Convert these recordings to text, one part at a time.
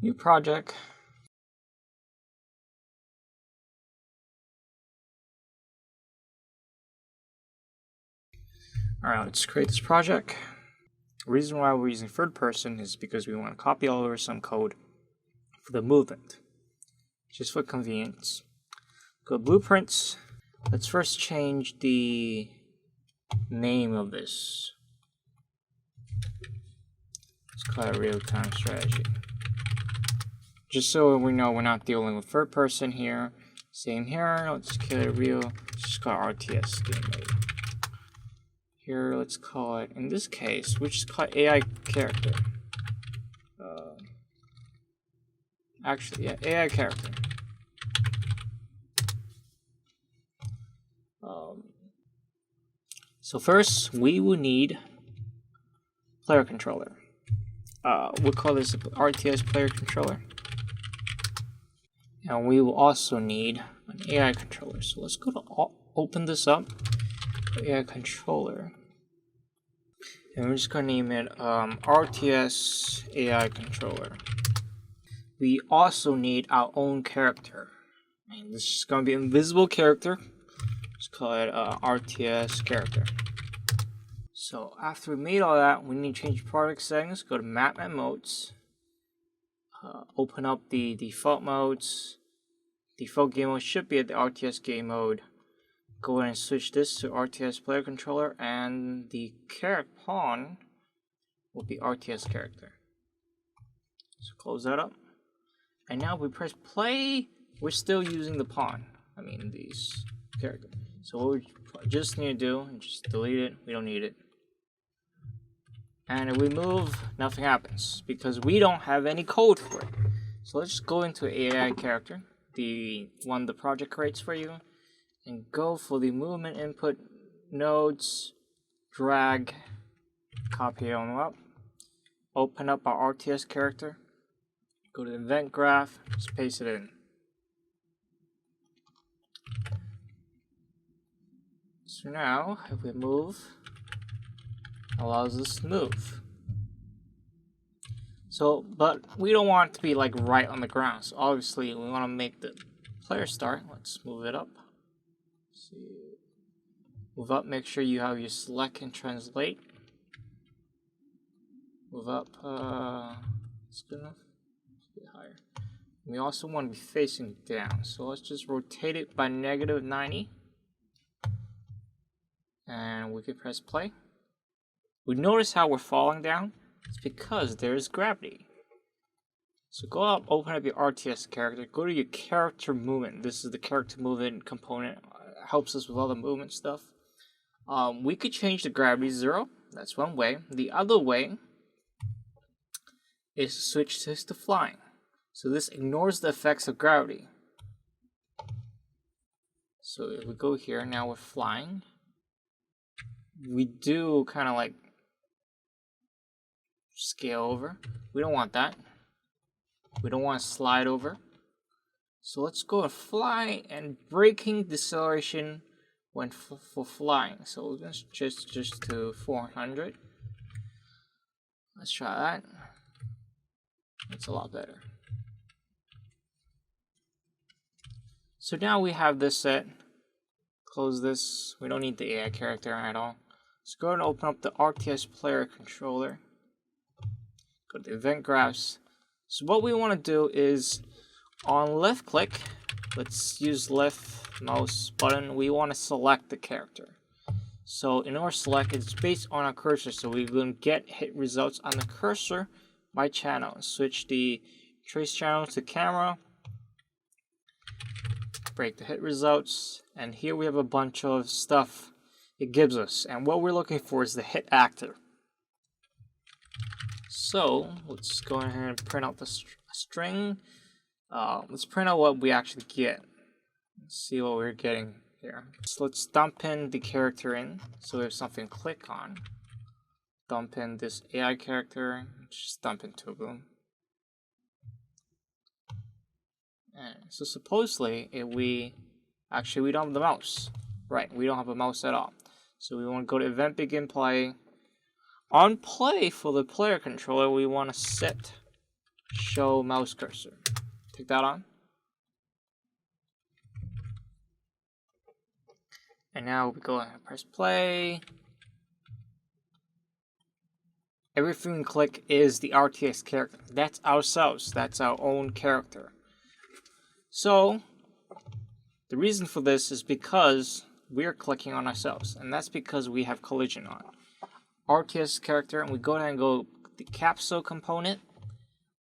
New project. Alright, let's create this project. The reason why we're using third person is because we want to copy over some code for the movement, just for convenience. Go to blueprints. Let's first change the name of this. Let's call it real-time strategy. Just so we know we're not dealing with third person here. Same here. Let's call it just call it RTSGameMode. Here, let's call it, in this case, we just call it AI character. Actually, yeah, AI character. So first, we will need player controller. We'll call this RTS player controller. And we will also need an AI controller. So let's go to open this up. AI controller. And we're just going to name it RTS AI controller. We also need our own character. And this is going to be an invisible character. Let's call it RTS character. So after we made all that, we need to change product settings. Go to map and modes. Open up the default modes. Default game mode should be at the RTS game mode. Go ahead and switch this to RTS player controller, and the character pawn will be RTS character. So close that up. And now we press play. We're still using the pawn. I mean these character. So what we just need to do is just delete it. We don't need it. And if we move, nothing happens because we don't have any code for it. So let's just go into AI character, the one the project creates for you, and go for the movement input nodes, drag, copy on up, open up our RTS character, go to the event graph, just paste it in. So now, if we move, allows us to move. So, but we don't want it to be like right on the ground. So obviously we want to make the player start. Let's move it up. See. Move up, make sure you have your select and translate. Move up, it's good enough. Let's get higher. We also want to be facing down. So let's just rotate it by -90. And we can press play. We notice how we're falling down. It's because there is gravity. So go up, open up your RTS character, go to your character movement. This is the character movement component. It helps us with all the movement stuff. We could change the gravity 0. That's one way. The other way is to switch this to flying. So this ignores the effects of gravity. So if we go here, now we're flying. We do kind of like scale over. We don't want that. We don't want to slide over. So let's go and fly, and braking deceleration when for flying. So let's just to 400. Let's try that. That's a lot better. So now we have this set. Close this. We don't need the AI character at all. Let's go and open up the RTS player controller. Go to the event graphs. So what we want to do is on left click, let's use left mouse button, we want to select the character. So in order to select, it's based on our cursor. So we're going to get hit results on the cursor by channel. Switch the trace channel to camera. Break the hit results. And here we have a bunch of stuff it gives us. And what we're looking for is the hit actor. So let's go ahead and print out the string. Let's print out what we actually get. Let's see what we're getting here. So let's dump in the character in, so we have something to click on. Dump in this AI character, just dump in two of them. And so supposedly, if we don't have the mouse. Right, we don't have a mouse at all. So we want to go to event begin play. On play for the player controller, we want to set show mouse cursor. Take that on. And now we go ahead and press play. Everything we click is the RTS character. That's ourselves. That's our own character. So, the reason for this is because we're clicking on ourselves. And that's because we have collision on. RTS character, and we go ahead and go the capsule component,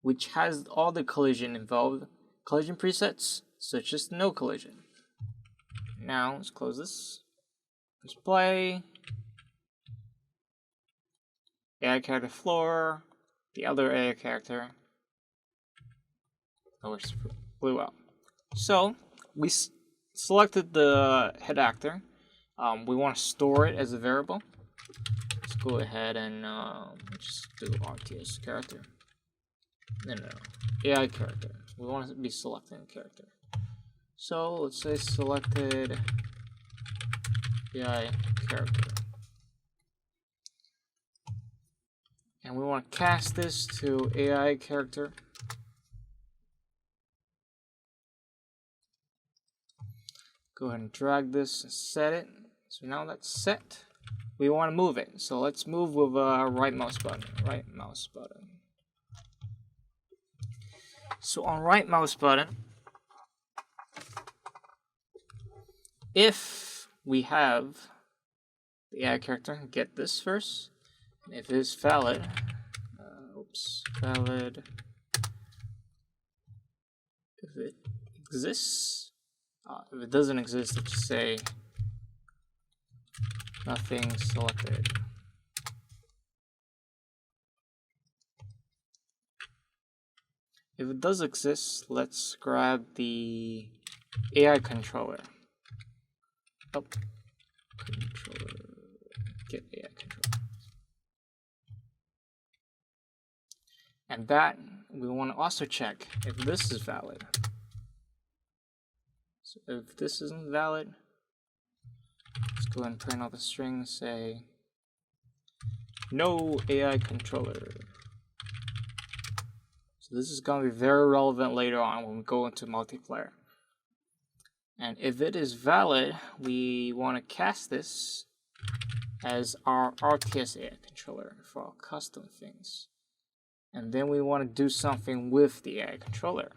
which has all the collision involved. Collision presets, such as no collision. Now, let's close this. Let's play. AI character floor. The other AI character. Oh, it's blew out. So, we selected the head actor. We want to store it as a variable. Let's go ahead and just do RTS character. No. AI character. We want to be selecting a character. So, let's say selected AI character. And we want to cast this to AI character. Go ahead and drag this and set it. So now that's set. We want to move it. So let's move with right mouse button. Right mouse button. So on right mouse button, if we have the AI character, get this first. And if it is valid, valid. If it exists, if it doesn't exist, let's just say nothing selected. If it does exist, let's grab the AI controller. Oh, controller. Get AI controller. And that, we want to also check if this is valid. So if this isn't valid, let's go ahead and print out the string, say no AI controller. So this is going to be very relevant later on when we go into multiplayer. And if it is valid, we want to cast this as our RTS AI controller for our custom things. And then we want to do something with the AI controller.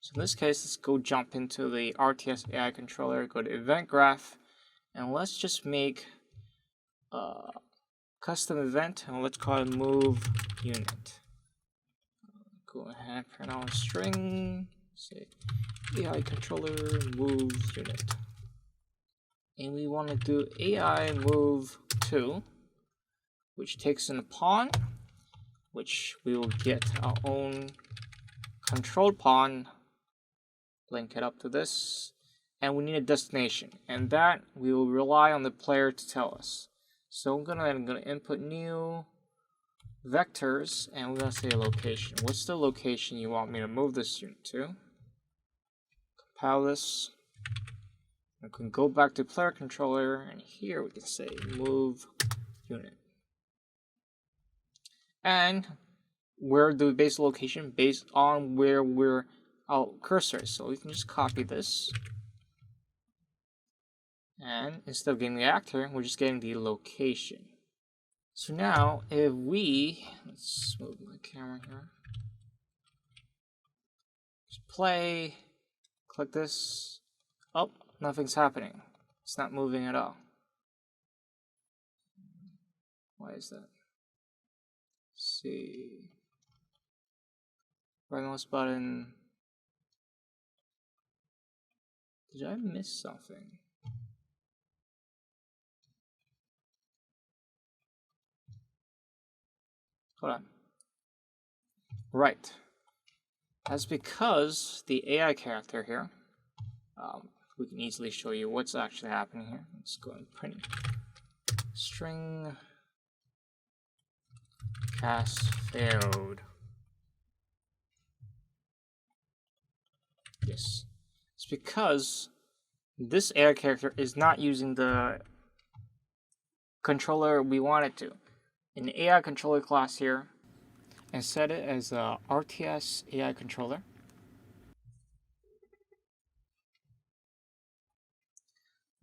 So in this case, let's go jump into the RTS AI controller, go to event graph, and let's just make a custom event, and let's call it move unit. Go ahead and print out a string, say AI controller move unit. And we want to do AI move to, which takes in a pawn, which we will get our own controlled pawn, link it up to this, and we need a destination, and that we will rely on the player to tell us. So I'm gonna input new vectors, and we're gonna say location. What's the location you want me to move this unit to? Compile this. We can go back to player controller, and here we can say move unit. And where the base location based on where our cursor is. So we can just copy this. And instead of getting the actor, we're just getting the location. So now if we, let's move my camera here. Just play, click this. Oh, nothing's happening. It's not moving at all. Why is that? Let's see. Right mouse button. Did I miss something? Hold on. Right. That's because the AI character here, we can easily show you what's actually happening here. Let's go and print string cast failed. Yes. It's because this AI character is not using the controller we want it to. In the AI controller class here, and set it as a RTS AI controller.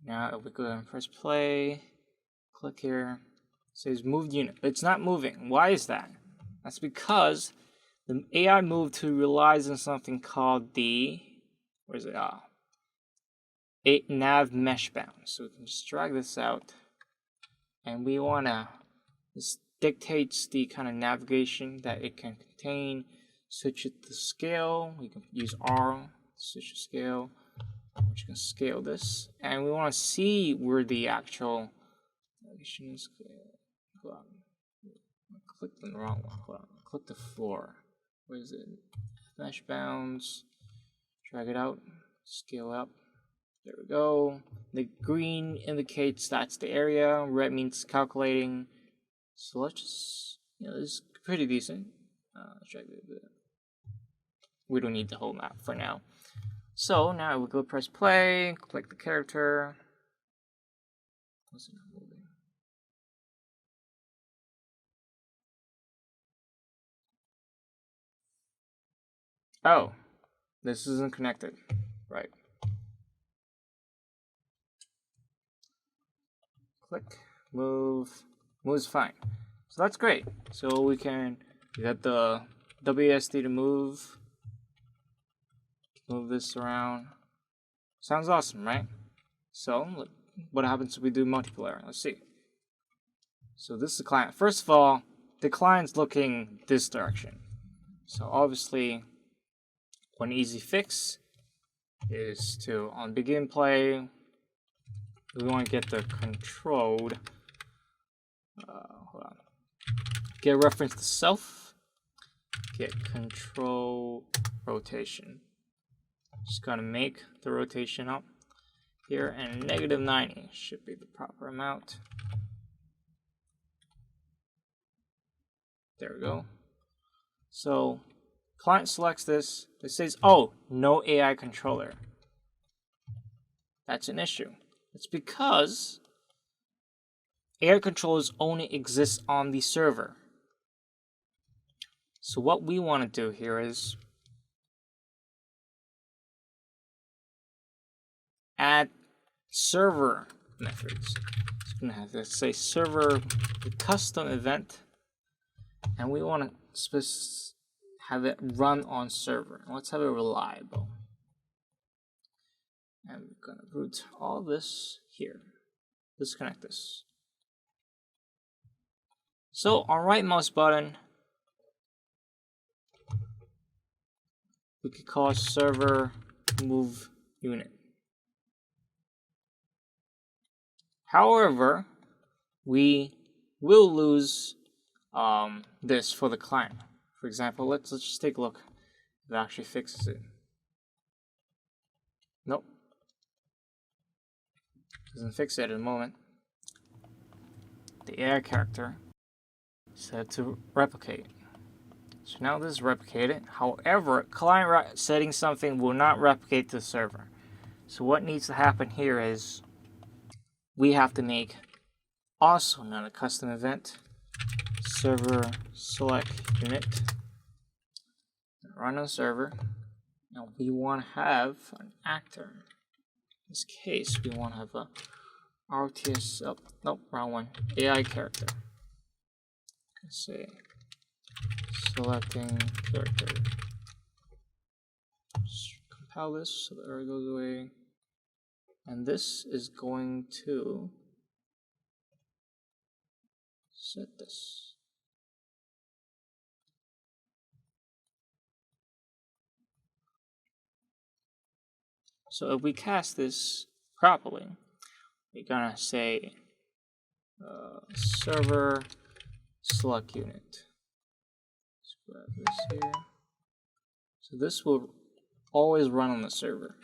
Now if we go and press play, click here, it says moved unit, but it's not moving. Why is that? That's because the AI moved to relies on something called the, where is it? Nav mesh bound. So we can just drag this out, and we wanna, this dictates the kind of navigation that it can contain. Switch it to scale. We can use R, switch to scale. We're just gonna scale this, and we want to see where the actual navigation is. Hold on. I clicked on the wrong one. Hold on. Click the floor. Where is it? Mesh bounds. Drag it out. Scale up. There we go. The green indicates that's the area. Red means calculating. So let's just, this is pretty decent. Let's drag it a bit. We don't need the whole map for now. So now we go press play, click the character. What's it not moving? Oh, this isn't connected. Right. Click, move, moves fine. So that's great. So we got the WSD to move. Move this around. Sounds awesome, right? So, look, what happens if we do multiplayer? Let's see. So this is the client. First of all, the client's looking this direction. So obviously, one easy fix is to, on begin play, we want to get the controlled, hold on. Get reference to self, get control rotation. Just gonna make the rotation up here, and -90 should be the proper amount. There we go. So client selects this. It says, oh, no AI controller. That's an issue. It's because AI controllers only exist on the server. So what we want to do here is add server methods. It's going to have to say server custom event, and we want to have it run on server. Let's have it reliable. And we're going to route all this here. Disconnect this. So on right mouse button, we could call server move unit. However, we will lose this for the client. For example, let's just take a look if it actually fixes it. Nope. Doesn't fix it at the moment. The AI character set to replicate. So now this is replicated. However, client setting something will not replicate to the server. So what needs to happen here is we have to make also another custom event, server select unit, run on server. Now we want to have an actor. In this case, we want to have a RTS, oh, nope, wrong one, AI character. Let's say selecting character. Just compile this so the error goes away. And this is going to set this. So if we cast this properly, we're gonna say server select unit. Let's grab this here. So this will always run on the server.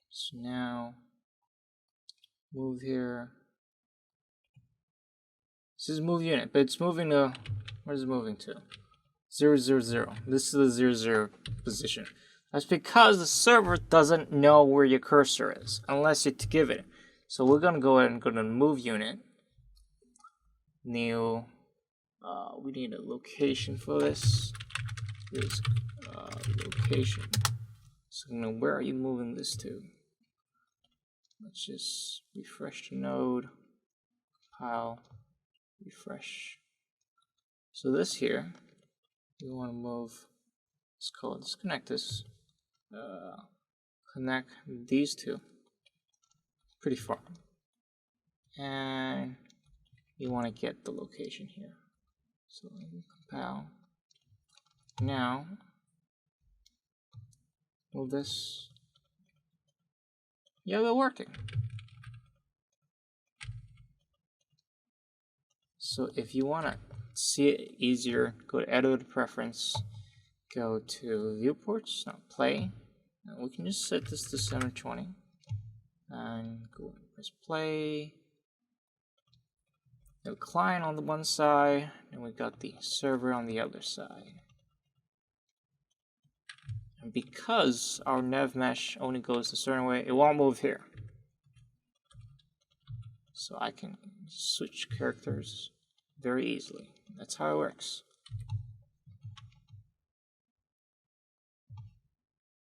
So now move here. This is move unit, but it's moving to, where is it moving to? 0, 0, 0. This is the 0, 0 position. That's because the server doesn't know where your cursor is unless you give it. So we're gonna go ahead and go to move unit, new We need a location for this. This location. So now where are you moving this to? Let's just refresh the node, compile, refresh. So this here, we want to move. Let's connect this. Connect these two pretty far, and you want to get the location here. So compile. Now move this. Yeah, they're working. So if you want to see it easier, go to Edit Preference, go to Viewports, Play. Now we can just set this to 720 and go and press play. The client on the one side, and we got the server on the other side. And because our nav mesh only goes a certain way, it won't move here. So I can switch characters very easily. That's how it works.